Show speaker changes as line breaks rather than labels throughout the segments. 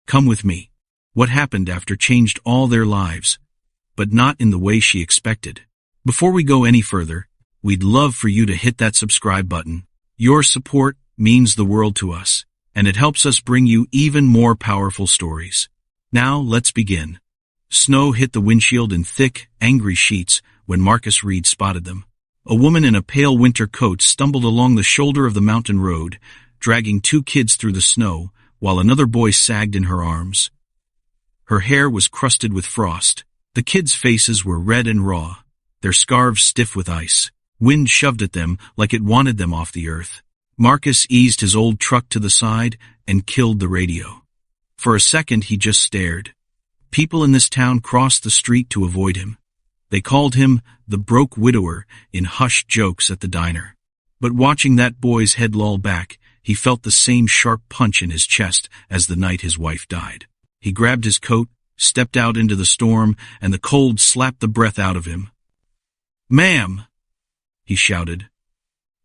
Come with me. What happened after changed all their lives, but not in the way she expected. Before we go any further, we'd love for you to hit that subscribe button. Your support means the world to us, and it helps us bring you even more powerful stories. Now, let's begin. Snow hit the windshield in thick, angry sheets when Marcus Reed spotted them. A woman in a pale winter coat stumbled along the shoulder of the mountain road, dragging two kids through the snow, while another boy sagged in her arms. Her hair was crusted with frost. The kids' faces were red and raw, their scarves stiff with ice. Wind shoved at them like it wanted them off the earth. Marcus eased his old truck to the side and killed the radio. For a second he just stared. People in this town crossed the street to avoid him. They called him the broke widower in hushed jokes at the diner. But watching that boy's head loll back, he felt the same sharp punch in his chest as the night his wife died. He grabbed his coat, stepped out into the storm, and the cold slapped the breath out of him. "Ma'am!" he shouted,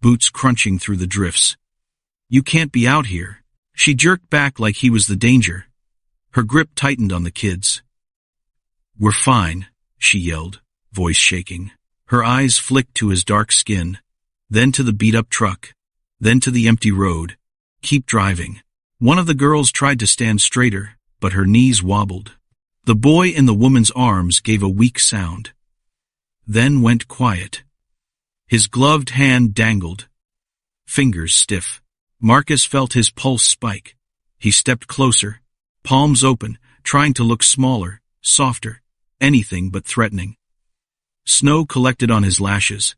boots crunching through the drifts. "You can't be out here." She jerked back like he was the danger. Her grip tightened on the kids. "We're fine," she yelled, voice shaking. Her eyes flicked to his dark skin, then to the beat-up truck, then to the empty road. "Keep driving." One of the girls tried to stand straighter, but her knees wobbled. The boy in the woman's arms gave a weak sound, then went quiet. His gloved hand dangled, fingers stiff. Marcus felt his pulse spike. He stepped closer, palms open, trying to look smaller, softer, anything but threatening. Snow collected on his lashes.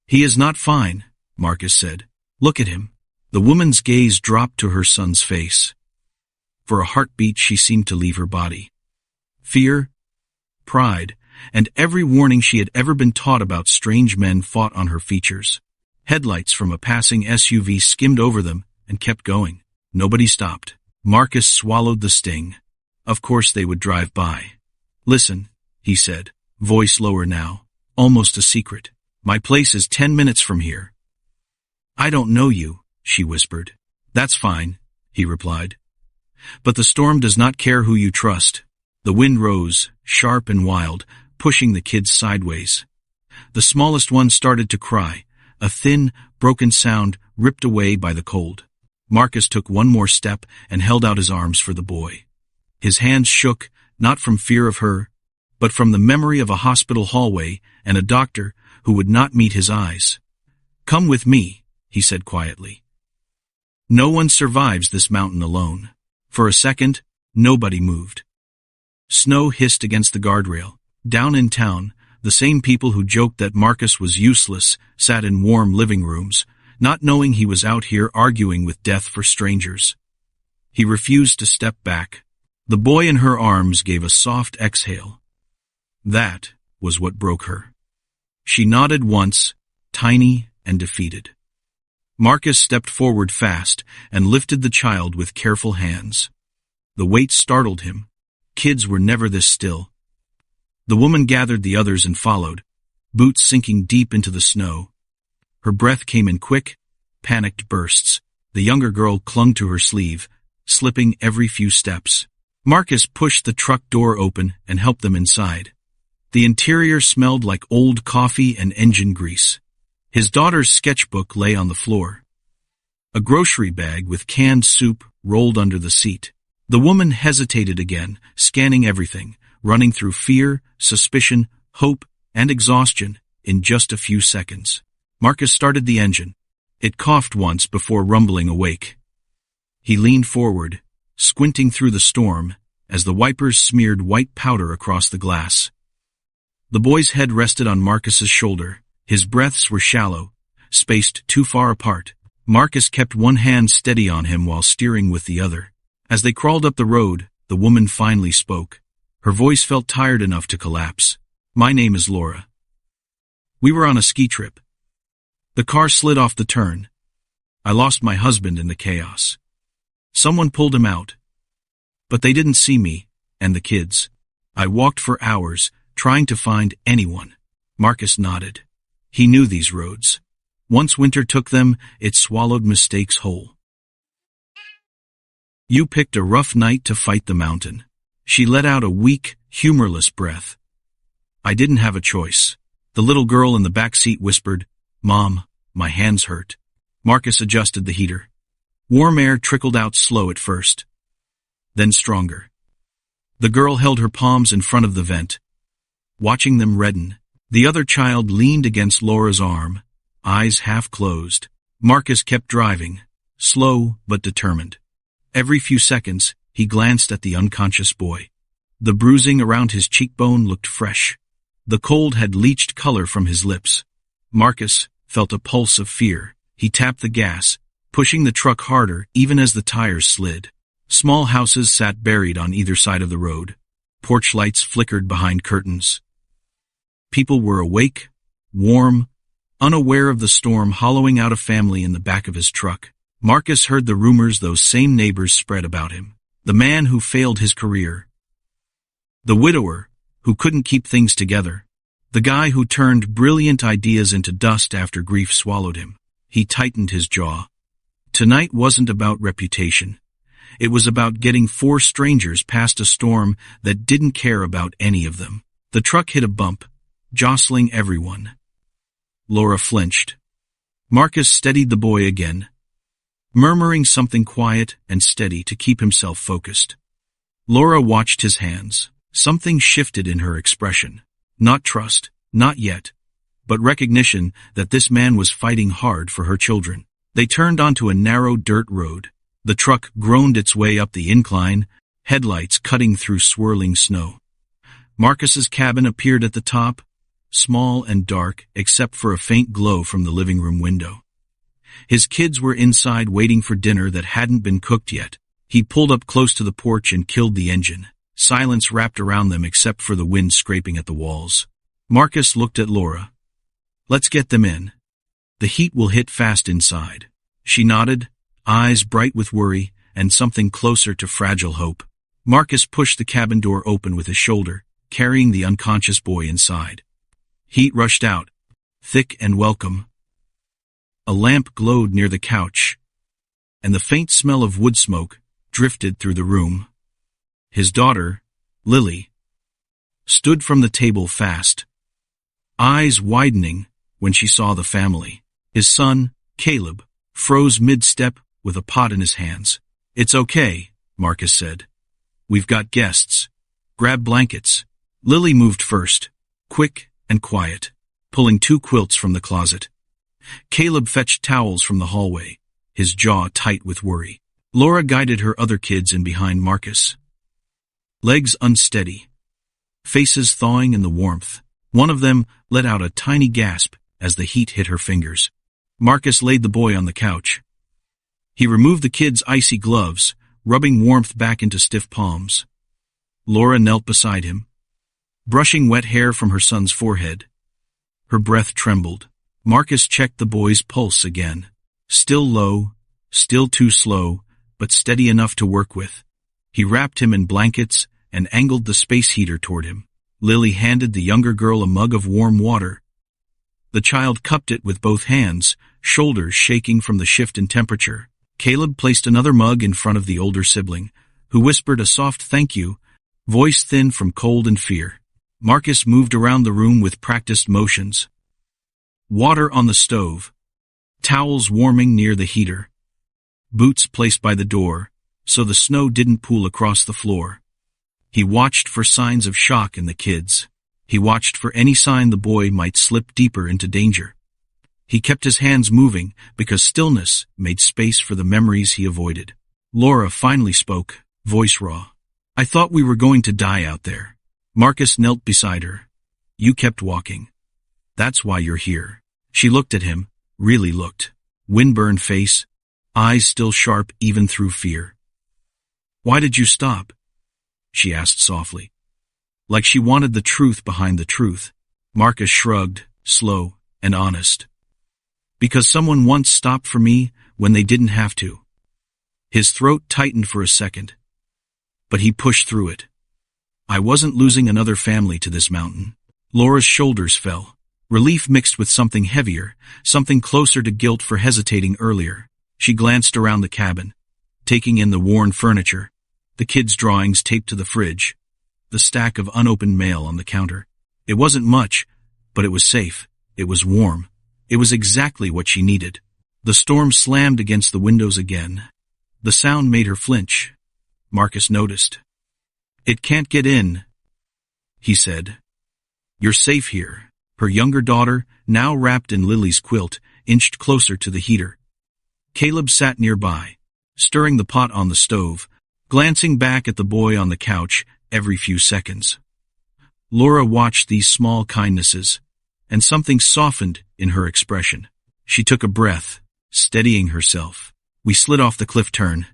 "He is not fine," Marcus said. "Look at him." The woman's gaze dropped to her son's face. For a heartbeat she seemed to leave her body. Fear, pride, and every warning she had ever been taught about strange men fought on her features. Headlights from a passing SUV skimmed over them and kept going. Nobody stopped. Marcus swallowed the sting. Of course they would drive by. "Listen," he said, voice lower now, almost a secret. "My place is 10 minutes from here." "I don't know you," she whispered. "That's fine," he replied. "But the storm does not care who you trust." The wind rose, sharp and wild, pushing the kids sideways. The smallest one started to cry, a thin, broken sound ripped away by the cold. Marcus took one more step and held out his arms for the boy. His hands shook, not from fear of her, but from the memory of a hospital hallway and a doctor who would not meet his eyes. "Come with me," he said quietly. "No one survives this mountain alone." For a second, nobody moved. Snow hissed against the guardrail. Down in town, the same people who joked that Marcus was useless sat in warm living rooms, not knowing he was out here arguing with death for strangers. He refused to step back. The boy in her arms gave a soft exhale. That was what broke her. She nodded once, tiny and defeated. Marcus stepped forward fast and lifted the child with careful hands. The weight startled him. Kids were never this still. The woman gathered the others and followed, boots sinking deep into the snow. Her breath came in quick, panicked bursts. The younger girl clung to her sleeve, slipping every few steps. Marcus pushed the truck door open and helped them inside. The interior smelled like old coffee and engine grease. His daughter's sketchbook lay on the floor. A grocery bag with canned soup rolled under the seat. The woman hesitated again, scanning everything, running through fear, suspicion, hope, and exhaustion in just a few seconds. Marcus started the engine. It coughed once before rumbling awake. He leaned forward, squinting through the storm, as the wipers smeared white powder across the glass. The boy's head rested on Marcus's shoulder. His breaths were shallow, spaced too far apart. Marcus kept one hand steady on him while steering with the other. As they crawled up the road, the woman finally spoke. Her voice felt tired enough to collapse. "My name is Laura. We were on a ski trip. The car slid off the turn. I lost my husband in the chaos. Someone pulled him out. But they didn't see me, and the kids. I walked for hours, trying to find anyone." Marcus nodded. He knew these roads. Once winter took them, it swallowed mistakes whole. You picked a rough night to fight the mountain. She let out a weak, humorless breath. I didn't have a choice. The little girl in the back seat whispered, Mom, my hands hurt. Marcus adjusted the heater. Warm air trickled out slow at first, then stronger. The girl held her palms in front of the vent, watching them redden. The other child leaned against Laura's arm, eyes half closed. Marcus kept driving, slow but determined. Every few seconds, he glanced at the unconscious boy. The bruising around his cheekbone looked fresh. The cold had leached color from his lips. Marcus felt a pulse of fear. He tapped the gas, pushing the truck harder even as the tires slid. Small houses sat buried on either side of the road. Porch lights flickered behind curtains. People were awake, warm, unaware of the storm hollowing out a family in the back of his truck. Marcus heard the rumors those same neighbors spread about him. The man who failed his career. The widower who couldn't keep things together. The guy who turned brilliant ideas into dust after grief swallowed him. He tightened his jaw. Tonight wasn't about reputation. It was about getting 4 strangers past a storm that didn't care about any of them. The truck hit a bump, jostling everyone. Laura flinched. Marcus steadied the boy again, murmuring something quiet and steady to keep himself focused. Laura watched his hands. Something shifted in her expression. Not trust, not yet, but recognition that this man was fighting hard for her children. They turned onto a narrow dirt road. The truck groaned its way up the incline, headlights cutting through swirling snow. Marcus's cabin appeared at the top, small and dark except for a faint glow from the living room window. His kids were inside waiting for dinner that hadn't been cooked yet. He pulled up close to the porch and killed the engine. Silence wrapped around them except for the wind scraping at the walls. Marcus looked at Laura. Let's get them in. The heat will hit fast inside. She nodded, eyes bright with worry and something closer to fragile hope. Marcus pushed the cabin door open with his shoulder, carrying the unconscious boy inside. Heat rushed out, thick and welcome. A lamp glowed near the couch, and the faint smell of wood smoke drifted through the room. His daughter, Lily, stood from the table fast, eyes widening when she saw the family. His son, Caleb, froze mid-step with a pot in his hands. It's okay, Marcus said. We've got guests. Grab blankets. Lily moved first, quick and quiet, pulling 2 quilts from the closet. Caleb fetched towels from the hallway, his jaw tight with worry. Laura guided her other kids in behind Marcus. Legs unsteady, faces thawing in the warmth. One of them let out a tiny gasp as the heat hit her fingers. Marcus laid the boy on the couch. He removed the kid's icy gloves, rubbing warmth back into stiff palms. Laura knelt beside him, brushing wet hair from her son's forehead. Her breath trembled. Marcus checked the boy's pulse again. Still low, still too slow, but steady enough to work with. He wrapped him in blankets and angled the space heater toward him. Lily handed the younger girl a mug of warm water. The child cupped it with both hands, shoulders shaking from the shift in temperature. Caleb placed another mug in front of the older sibling, who whispered a soft thank you, voice thin from cold and fear. Marcus moved around the room with practiced motions. Water on the stove, towels warming near the heater, boots placed by the door, so the snow didn't pool across the floor. He watched for signs of shock in the kids. He watched for any sign the boy might slip deeper into danger. He kept his hands moving because stillness made space for the memories he avoided. Laura finally spoke, voice raw. I thought we were going to die out there. Marcus knelt beside her. You kept walking. That's why you're here. She looked at him, really looked. Windburned face, eyes still sharp even through fear. Why did you stop? She asked softly, like she wanted the truth behind the truth. Marcus shrugged, slow and honest. Because someone once stopped for me when they didn't have to. His throat tightened for a second, but he pushed through it. I wasn't losing another family to this mountain. Laura's shoulders fell, relief mixed with something heavier, something closer to guilt for hesitating earlier. She glanced around the cabin. taking in the worn furniture, the kids' drawings taped to the fridge, the stack of unopened mail on the counter. It wasn't much, but it was safe. It was warm. It was exactly what she needed. The storm slammed against the windows again. The sound made her flinch. Marcus noticed. "It can't get in," he said. "You're safe here." Her younger daughter, now wrapped in Lily's quilt, inched closer to the heater. Caleb sat nearby, stirring the pot on the stove, glancing back at the boy on the couch every few seconds. Laura watched these small kindnesses, and something softened in her expression. She took a breath, steadying herself. We slid off the cliff turn.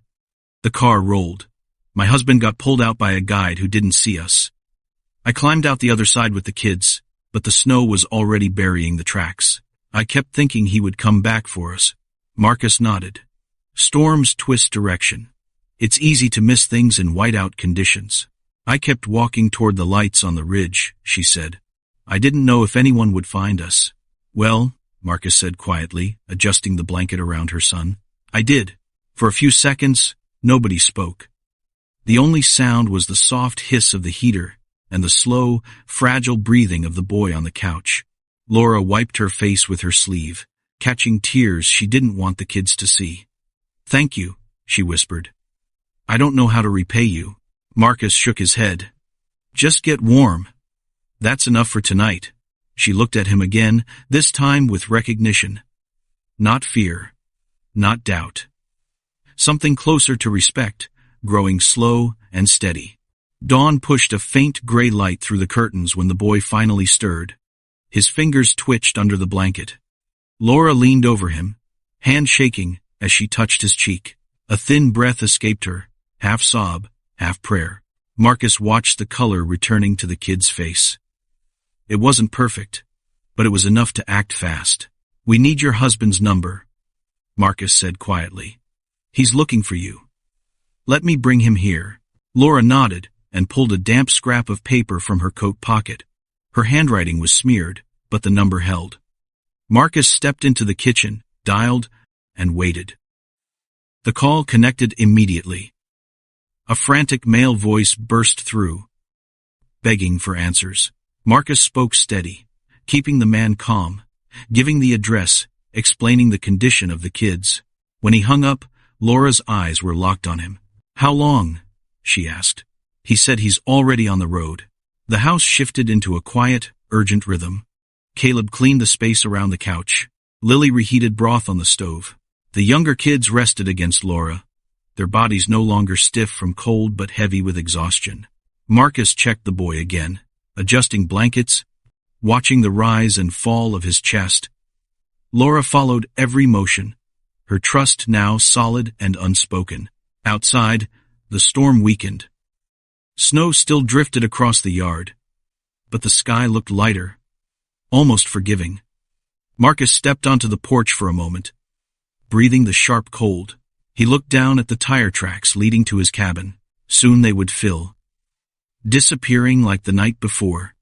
The car rolled. My husband got pulled out by a guide who didn't see us. I climbed out the other side with the kids, but the snow was already burying the tracks. I kept thinking he would come back for us. Marcus nodded. Storms twist direction. It's easy to miss things in whiteout conditions. I kept walking toward the lights on the ridge, she said. I didn't know if anyone would find us. Well, Marcus said quietly, adjusting the blanket around her son. I did. For a few seconds, nobody spoke. The only sound was the soft hiss of the heater and the slow, fragile breathing of the boy on the couch. Laura wiped her face with her sleeve, catching tears she didn't want the kids to see. Thank you, she whispered. I don't know how to repay you. Marcus shook his head. Just get warm. That's enough for tonight. She looked at him again, this time with recognition. Not fear. Not doubt. Something closer to respect, growing slow and steady. Dawn pushed a faint gray light through the curtains when the boy finally stirred. His fingers twitched under the blanket. Laura leaned over him, hand shaking as she touched his cheek. A thin breath escaped her, half sob, half prayer. Marcus watched the color returning to the kid's face. It wasn't perfect, but it was enough to act fast. We need your husband's number, Marcus said quietly. He's looking for you. Let me bring him here. Laura nodded and pulled a damp scrap of paper from her coat pocket. Her handwriting was smeared, but the number held. Marcus stepped into the kitchen, dialed, and waited. The call connected immediately. A frantic male voice burst through, begging for answers. Marcus spoke steady, keeping the man calm, giving the address, explaining the condition of the kids. When he hung up, Laura's eyes were locked on him. How long? She asked. He said he's already on the road. The house shifted into a quiet, urgent rhythm. Caleb cleaned the space around the couch. Lily reheated broth on the stove. The younger kids rested against Laura, their bodies no longer stiff from cold but heavy with exhaustion. Marcus checked the boy again, adjusting blankets, watching the rise and fall of his chest. Laura followed every motion, her trust now solid and unspoken. Outside, the storm weakened. Snow still drifted across the yard, but the sky looked lighter, almost forgiving. Marcus stepped onto the porch for a moment, breathing the sharp cold. He looked down at the tire tracks leading to his cabin. Soon they would fill, disappearing like the night before,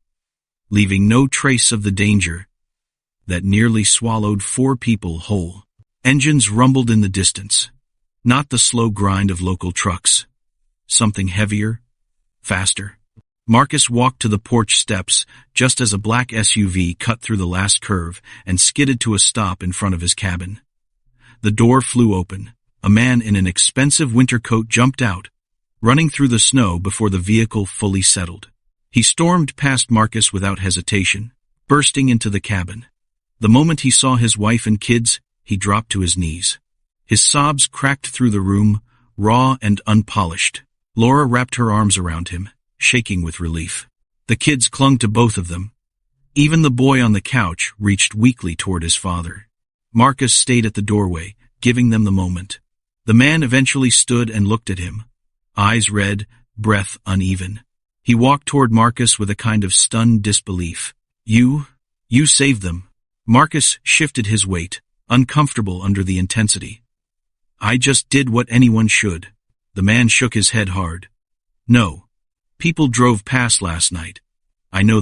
leaving no trace of the danger that nearly swallowed 4 people whole. Engines rumbled in the distance, not the slow grind of local trucks. Something heavier, faster. Marcus walked to the porch steps just as a black SUV cut through the last curve and skidded to a stop in front of his cabin. The door flew open. A man in an expensive winter coat jumped out, running through the snow before the vehicle fully settled. He stormed past Marcus without hesitation, bursting into the cabin. The moment he saw his wife and kids, he dropped to his knees. His sobs cracked through the room, raw and unpolished. Laura wrapped her arms around him, shaking with relief. The kids clung to both of them. Even the boy on the couch reached weakly toward his father. Marcus stayed at the doorway, giving them the moment. The man eventually stood and looked at him, eyes red, breath uneven. He walked toward Marcus with a kind of stunned disbelief. You saved them. Marcus shifted his weight, uncomfortable under the intensity. I just did what anyone should. The man shook his head hard. No. People drove past last night. I know